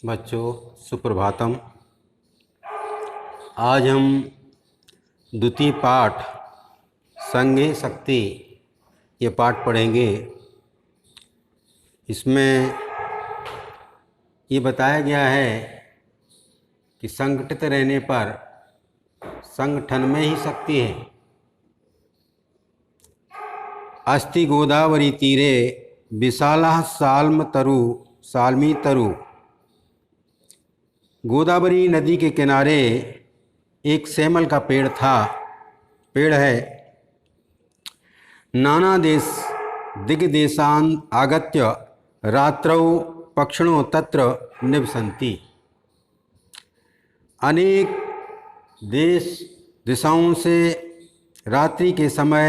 बच्चों सुप्रभातम। आज हम द्वितीय पाठ संज्ञेय शक्ति ये पाठ पढ़ेंगे। इसमें ये बताया गया है कि संगठित रहने पर संगठन में ही शक्ति है। अस्ति गोदावरी तीरे विशालः साल्मी तरु। गोदावरी नदी के किनारे एक सेमल का पेड़ है। नाना दिग्देशान् आगत्य रात्रौ पक्षिणो तत्र निवसन्ति। अनेक दिशाओं से रात्रि के समय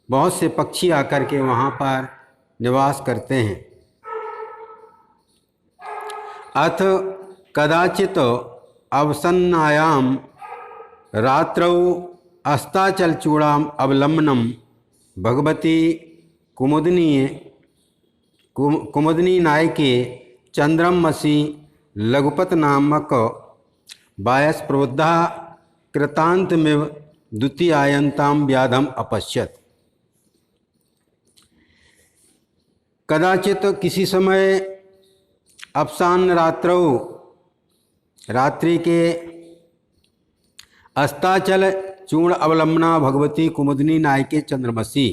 बहुत से पक्षी आकर के वहाँ पर निवास करते हैं। अथ कदाचित अवसन्नायां रात्रौ अस्ताचलचूड़ाम् अवलम्बनं भगवती कुमुदिनी नायके चंद्रमसि लघुपत नामक बायस प्रबुद्धा कृतान्तमिव द्वितीयायन्तां व्याधम अपश्यत। कदाचित किसी समय अपसान रात्रि के अस्ताचल चूर्ण अवलंबना भगवती कुमुदिनी नायके चंद्रमसी।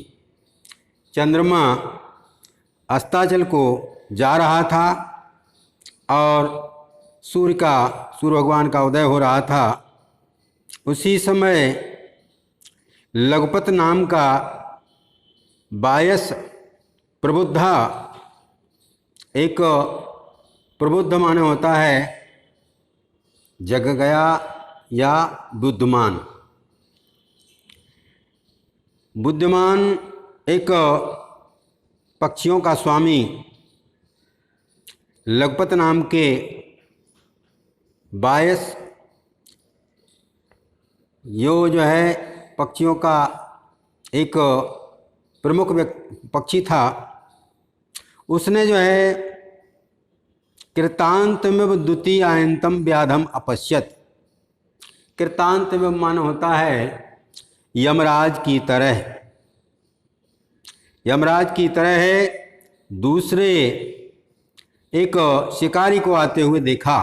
चंद्रमा अस्ताचल को जा रहा था और सूर्य भगवान का उदय हो रहा था। उसी समय लघुपत नाम का बायस प्रबुद्धा, एक प्रबुद्ध माने होता है जग गया या बुद्धिमान। बुद्धिमान एक पक्षियों का स्वामी लघुपत नाम के बायस, जो है पक्षियों का एक प्रमुख पक्षी था। उसने जो है कृतांतमिव द्वितीयायन्तम व्याधम अपश्यत। कृतांतमिव मान होता है यमराज की तरह। यमराज की तरह है। दूसरे एक शिकारी को आते हुए देखा।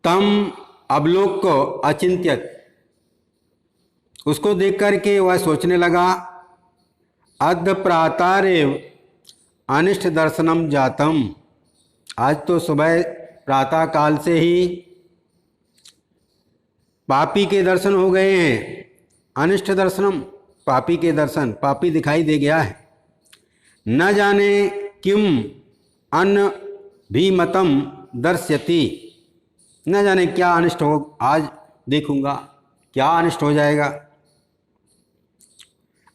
तम अवलोक्य अचिंत्यत। उसको देख करके वह सोचने लगा, अद्य प्रातरेव अनिष्ट दर्शनम जातम। आज तो सुबह प्रातः काल से ही पापी के दर्शन हो गए हैं। अनिष्ट दर्शनम, पापी के दर्शन, पापी दिखाई दे गया है। न जाने किम अन्न भी मतम दर्श्यति। न जाने क्या अनिष्ट हो, आज देखूंगा क्या अनिष्ट हो जाएगा।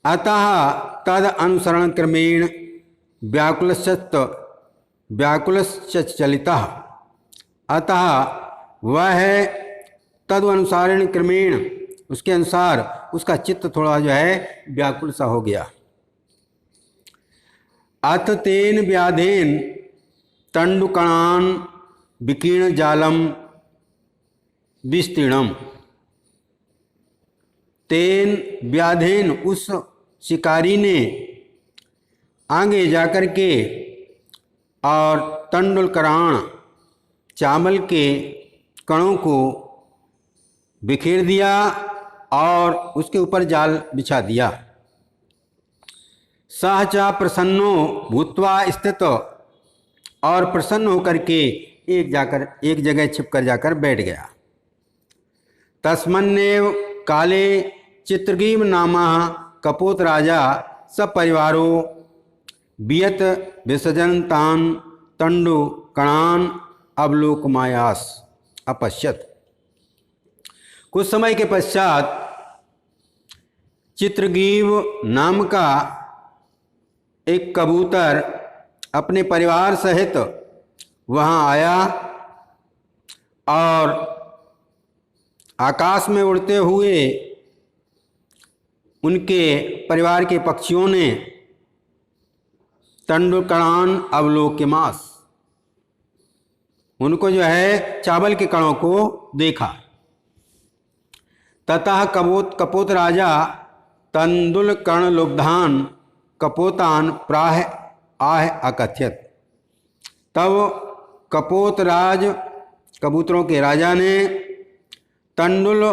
अतः तद अनुसरण क्रमेण व्याकुलश्चलितः। अतः वह है तदनुसारण क्रमेण, उसके अनुसार उसका चित्त थोड़ा जो है व्याकुल सा हो गया। अथ तेन व्याधेन तंडुकणान विकीर्ण जालम विस्तीर्णम। तेन व्याधेन, उस शिकारी ने आगे जाकर के और तंडुलकराण, चावल के कणों को बिखेर दिया और उसके ऊपर जाल बिछा दिया। सहचा प्रसन्नो भूत्वा स्थित, और प्रसन्न होकर के एक जगह छिपकर जाकर बैठ गया। तस्मन्नेव काले चित्रगीम नामः कपोत राजा सपरिवारो बियत विसर्जनतान तंडु कणान अवलोकमायास अपश्यत। कुछ समय के पश्चात चित्रगीव नाम का एक कबूतर अपने परिवार सहित वहाँ आया और आकाश में उड़ते हुए उनके परिवार के पक्षियों ने तंडुकणान अवलोक्यमास, उनको जो है चावल के कणों को देखा। ततः कपोत राजा तंदुल कर्ण लुब्धान कपोतान प्राह आह अकथ्यत। तब कपोतराज कबूतरों के राजा ने तंडुल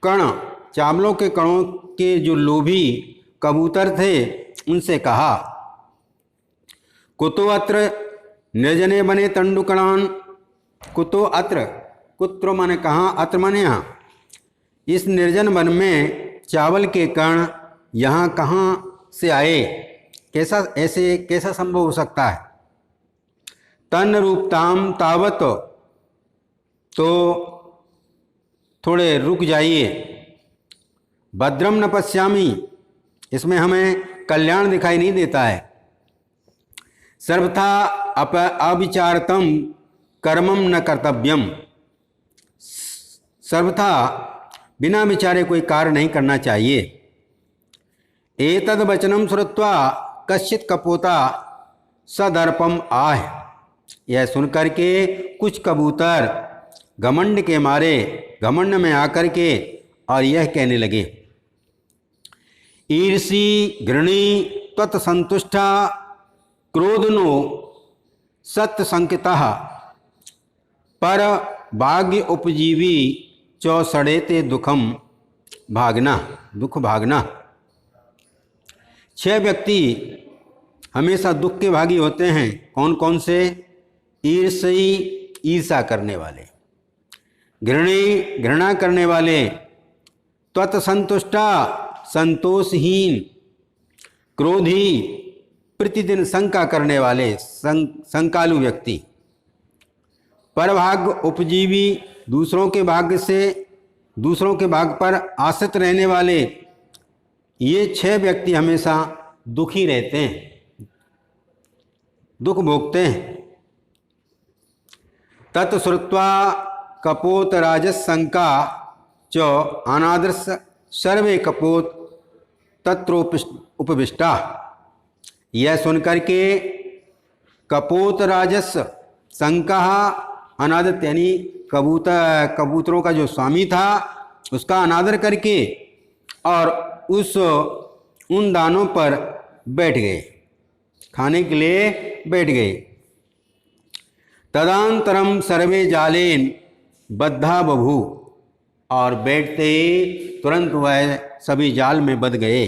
कण चावलों के कणों के जो लोभी कबूतर थे उनसे कहा, कुतो अत्र निर्जने बने तंडुकणान, कुतो अत्र, कुत्र माने कहाँ, अत्र माने यहाँ, इस निर्जन वन में चावल के कण यहाँ कहाँ से आए, कैसा संभव हो सकता है। तन रूपताम तावत, तो थोड़े रुक जाइए। भद्रम न पश्यामी, इसमें हमें कल्याण दिखाई नहीं देता है। सर्वथा अविचारतम कर्मम न कर्तव्यम, सर्वथा बिना विचारे कोई कार्य नहीं करना चाहिए। एतद वचनम श्रुत्वा कश्चित कपोता सदर्पम आह, यह सुनकर के कुछ कबूतर घमंड के मारे घमंड में आकर के और यह कहने लगे, ईर्षि घृणी त्वत्संतुष्टा क्रोधनो सत्य संकितः पर भाग्य उपजीवी चौसड़ेते दुखम भागना, दुख भागना। 6 व्यक्ति हमेशा दुख के भागी होते हैं। कौन कौन से? ईर्ष्यी, ईर्षा करने वाले, घृणी, घृणा करने वाले, त्वत्संतुष्टा, संतोषहीन, क्रोधी, प्रतिदिन शंका करने वाले, शंकालु व्यक्ति, परभाग्य उपजीवी, दूसरों के भाग्य से, दूसरों के भाग्य पर आश्रित रहने वाले, ये 6 व्यक्ति हमेशा दुखी रहते हैं, दुख भोगते हैं। तत्श्रुत्वा कपोत राजशंका च अनादर्श सर्वे कपोत तत्रोपविष्टा, यह सुनकर के कपोत राजस शंका अनादर, यानी कबूतरों का जो स्वामी था उसका अनादर करके और उन दानों पर बैठ गए, खाने के लिए बैठ गए। तदांतरम सर्वे जालेन बद्धा बभू, और बैठते ही तुरंत वह सभी जाल में बंध गए।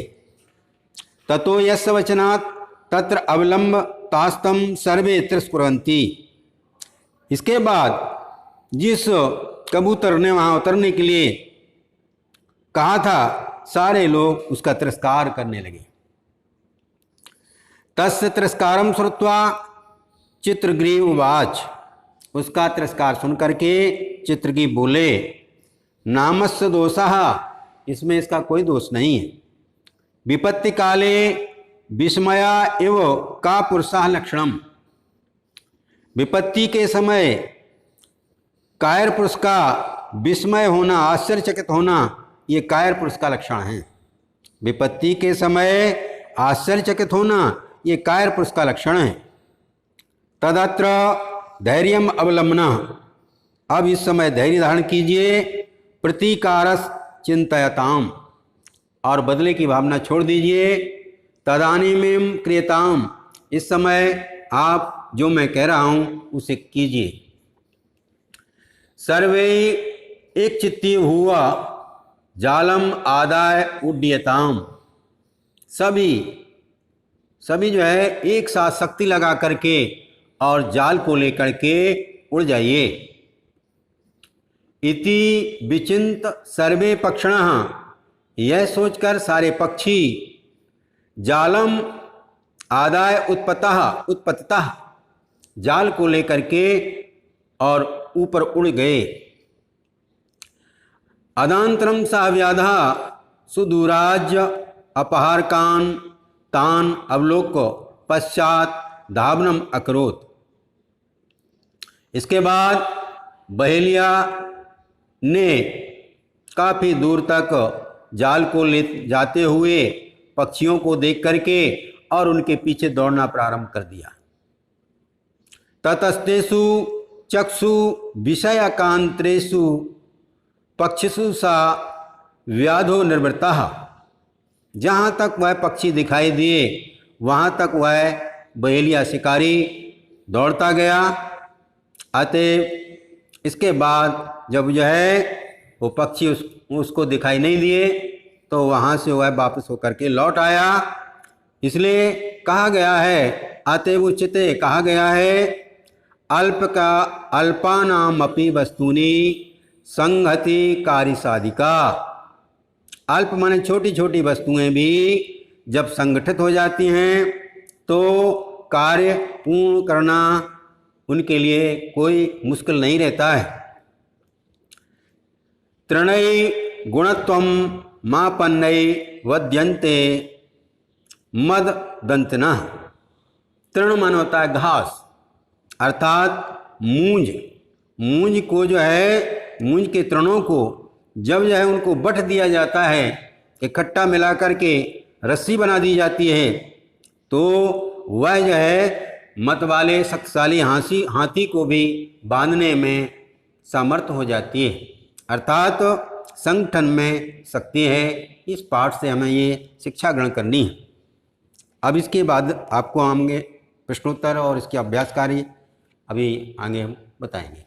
ततो यस्य वचनात् तत्र अवलंब तास्तम सर्वे तिरस्कुर्वन्ति, इसके बाद जिस कबूतर ने वहाँ उतरने के लिए कहा था सारे लोग उसका तिरस्कार करने लगे। तस्य तिरस्कारम श्रुत्वा चित्रग्रीव उवाच, उसका तिरस्कार सुन करके चित्रग्रीव बोले, नामस्य दोषः, इसमें इसका कोई दोष नहीं है। विपत्ति काले विस्मया एव का पुरुषः लक्षणम, विपत्ति के समय कायर पुरुष का विस्मय होना, आश्चर्यचकित होना, ये कायर पुरुष का लक्षण है। विपत्ति के समय आश्चर्यचकित होना ये कायर पुरुष का लक्षण है। तदत्र धैर्यम अवलंबना, अब इस समय धैर्य धारण कीजिए। प्रतीकारस चिंतयताम, और बदले की भावना छोड़ दीजिए। तदानीमें क्रियताम, इस समय आप जो मैं कह रहा हूँ उसे कीजिए। सर्वे एक चित्ती हुआ जालम आदाय उड्डयताम, सभी जो है एक साथ शक्ति लगा करके और जाल को लेकर के उड़ जाइए। इति विचिंत सर्वे पक्षिणः, यह सोचकर सारे पक्षी जालम आदाय उत्पततः, जाल को लेकर के और ऊपर उड़ गए। अदांतरम सा व्याधा सुदूराज्य अपहारकान तान अवलोक पश्चात धावनम अकरोत, इसके बाद बहेलिया ने काफ़ी दूर तक जाल को ले जाते हुए पक्षियों को देख करके और उनके पीछे दौड़ना प्रारंभ कर दिया। ततस्तेषु चक्षु विषयाकांत्रेषु पक्षिषु सा व्याधो निर्वृत्तः। जहाँ तक वह पक्षी दिखाई दिए वहाँ तक वह बहेलिया शिकारी दौड़ता गया। अतः इसके बाद जब जो है वो पक्षी उसको दिखाई नहीं दिए तो वहाँ से वह वापस होकर के लौट आया। इसलिए कहा गया है, अतएव उच्यते कहा गया है, अल्पानामपि वस्तूनि संहति कार्यसाधिका। अल्प माने छोटी छोटी वस्तुएं भी जब संगठित हो जाती हैं तो कार्य पूर्ण करना उनके लिए कोई मुश्किल नहीं रहता है। तृणै गुणत्वं मापन्नै वद्यन्ते मद दंतना। तृण मन होता है घास, अर्थात मूंज। मूंज को जो है, मूंज के तृणों को जब जो है उनको बट दिया जाता है, इकट्ठा मिला करके रस्सी बना दी जाती है, तो वह जो है मत वाले शक्तिशाली हाथी को भी बांधने में समर्थ हो जाती है, अर्थात संगठन में शक्ति है। इस पाठ से हमें ये शिक्षा ग्रहण करनी है। अब इसके बाद आपको आएंगे प्रश्नोत्तर और इसके अभ्यास कार्य अभी आगे हम बताएंगे।